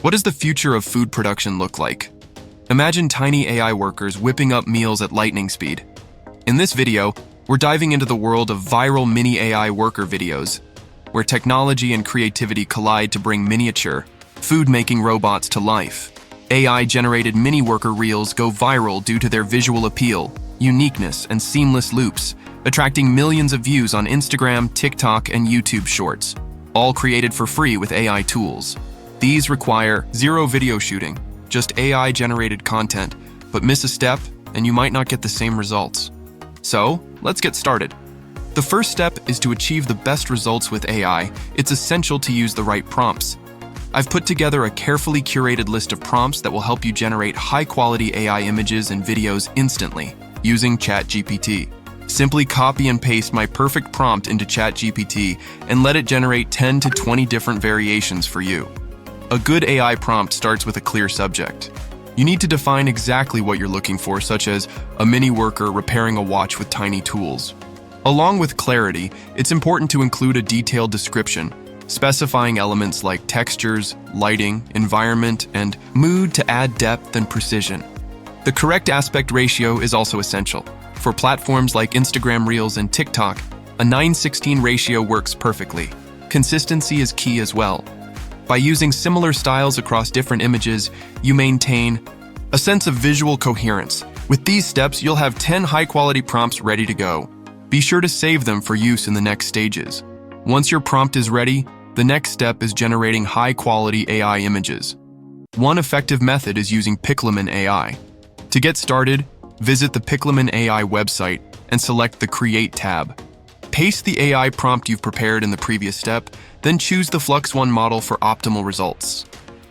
What does the future of food production look like? Imagine tiny AI workers whipping up meals at lightning speed. In this video, we're diving into the world of viral mini AI worker videos, where technology and creativity collide to bring miniature, food-making robots to life. AI-generated mini worker reels go viral due to their visual appeal, uniqueness, and seamless loops, attracting millions of views on Instagram, TikTok, and YouTube Shorts, all created for free with AI tools. These require zero video shooting, just AI-generated content, but miss a step and you might not get the same results. So, let's get started. The first step is to achieve the best results with AI. It's essential to use the right prompts. I've put together a carefully curated list of prompts that will help you generate high-quality AI images and videos instantly using ChatGPT. Simply copy and paste my perfect prompt into ChatGPT and let it generate 10 to 20 different variations for you. A good AI prompt starts with a clear subject. You need to define exactly what you're looking for, such as a mini worker repairing a watch with tiny tools. Along with clarity, it's important to include a detailed description, specifying elements like textures, lighting, environment, and mood to add depth and precision. The correct aspect ratio is also essential. For platforms like Instagram Reels and TikTok, a 9:16 ratio works perfectly. Consistency is key as well. By using similar styles across different images, you maintain a sense of visual coherence. With these steps, you'll have 10 high-quality prompts ready to go. Be sure to save them for use in the next stages. Once your prompt is ready, the next step is generating high-quality AI images. One effective method is using Pixelman AI. To get started, visit the Pixelman AI website and select the Create tab. Paste the AI prompt you've prepared in the previous step, then choose the Flux One model for optimal results.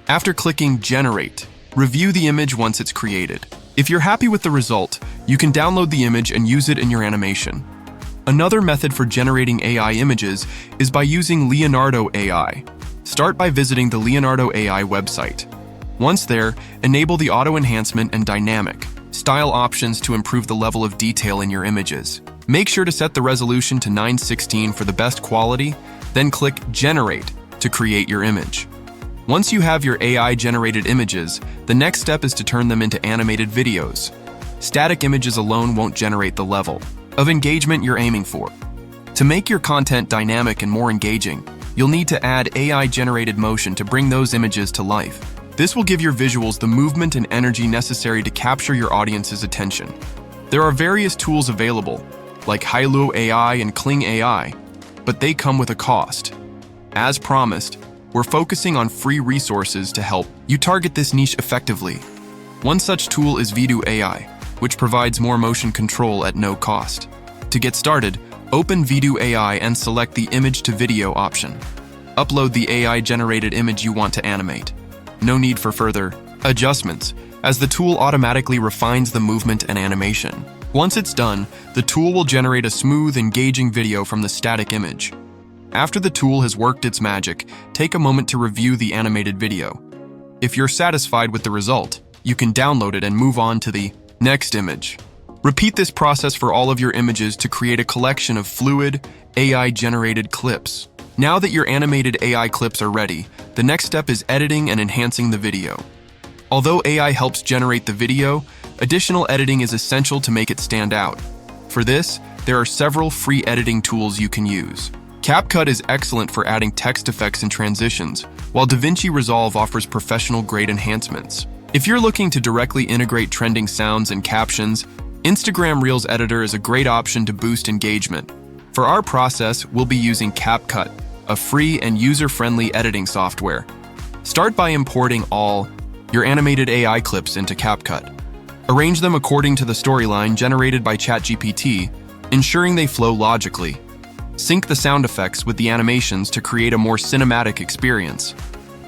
After clicking Generate, review the image once it's created. If you're happy with the result, you can download the image and use it in your animation. Another method for generating AI images is by using Leonardo AI. Start by visiting the Leonardo AI website. Once there, enable the auto enhancement and dynamic style options to improve the level of detail in your images. Make sure to set the resolution to 9:16 for the best quality, then click Generate to create your image. Once you have your AI-generated images, the next step is to turn them into animated videos. Static images alone won't generate the level of engagement you're aiming for. To make your content dynamic and more engaging, you'll need to add AI-generated motion to bring those images to life. This will give your visuals the movement and energy necessary to capture your audience's attention. There are various tools available, like Hailuo AI and Kling AI, but they come with a cost. As promised, we're focusing on free resources to help you target this niche effectively. One such tool is Vidu AI, which provides more motion control at no cost. To get started, open Vidu AI and select the Image to Video option. Upload the AI-generated image you want to animate. No need for further adjustments, as the tool automatically refines the movement and animation. Once it's done, the tool will generate a smooth, engaging video from the static image. After the tool has worked its magic, take a moment to review the animated video. If you're satisfied with the result, you can download it and move on to the next image. Repeat this process for all of your images to create a collection of fluid, AI-generated clips. Now that your animated AI clips are ready, the next step is editing and enhancing the video. Although AI helps generate the video, additional editing is essential to make it stand out. For this, there are several free editing tools you can use. CapCut is excellent for adding text effects and transitions, while DaVinci Resolve offers professional-grade enhancements. If you're looking to directly integrate trending sounds and captions, Instagram Reels Editor is a great option to boost engagement. For our process, we'll be using CapCut, a free and user-friendly editing software. Start by importing all your animated AI clips into CapCut. Arrange them according to the storyline generated by ChatGPT, ensuring they flow logically. Sync the sound effects with the animations to create a more cinematic experience.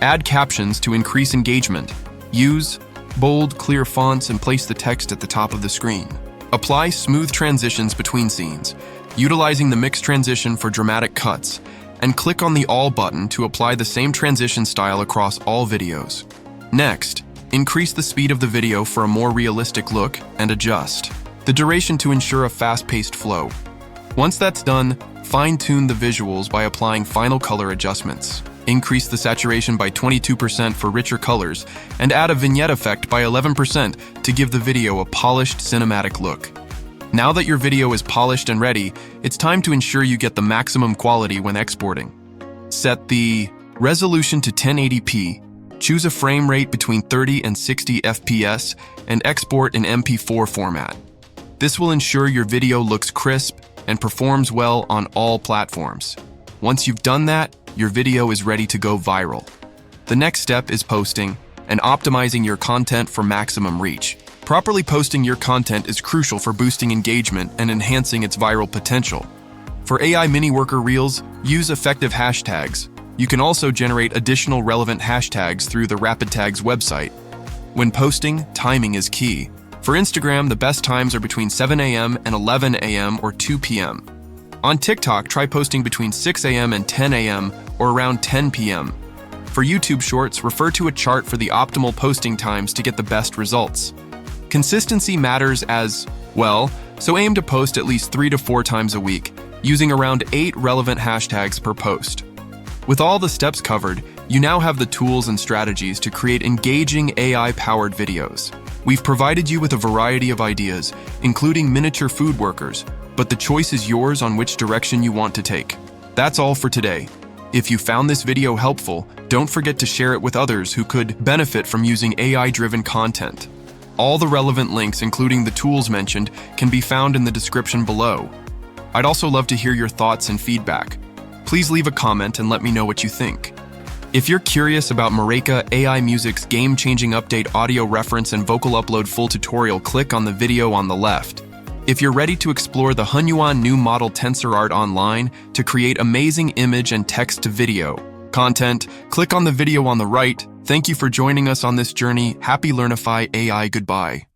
Add captions to increase engagement. Use bold, clear fonts and place the text at the top of the screen. Apply smooth transitions between scenes, utilizing the mix transition for dramatic cuts, and click on the All button to apply the same transition style across all videos. Next, increase the speed of the video for a more realistic look and adjust the duration to ensure a fast-paced flow. Once that's done, fine-tune the visuals by applying final color adjustments. increase the saturation by 22% for richer colors, and add a vignette effect by 11% to give the video a polished cinematic look. Now that your video is polished and ready, it's time to ensure you get the maximum quality when exporting. Set the resolution to 1080p, choose a frame rate between 30 and 60 FPS, and export in MP4 format. This will ensure your video looks crisp and performs well on all platforms. Once you've done that, your video is ready to go viral. The next step is posting and optimizing your content for maximum reach. Properly posting your content is crucial for boosting engagement and enhancing its viral potential. For AI mini worker reels, use effective hashtags. You can also generate additional relevant hashtags through the Rapid Tags website. When posting, timing is key. For Instagram, the best times are between 7 a.m. and 11 a.m. or 2 p.m. On TikTok, try posting between 6 a.m. and 10 a.m. or around 10 p.m. For YouTube Shorts, refer to a chart for the optimal posting times to get the best results. Consistency matters as well, so aim to post at least 3 to 4 times a week, using around 8 relevant hashtags per post. With all the steps covered, you now have the tools and strategies to create engaging AI-powered videos. We've provided you with a variety of ideas, including miniature food workers, but the choice is yours on which direction you want to take. That's all for today. If you found this video helpful, don't forget to share it with others who could benefit from using AI-driven content. All the relevant links, including the tools mentioned, can be found in the description below. I'd also love to hear your thoughts and feedback. Please leave a comment and let me know what you think. If you're curious about Mareka AI Music's game-changing update audio reference and vocal upload full tutorial, click on the video on the left. If you're ready to explore the Hunyuan new model TensorArt online to create amazing image and text-to-video content, click on the video on the right. Thank you for joining us on this journey. Happy Learnify AI. Goodbye.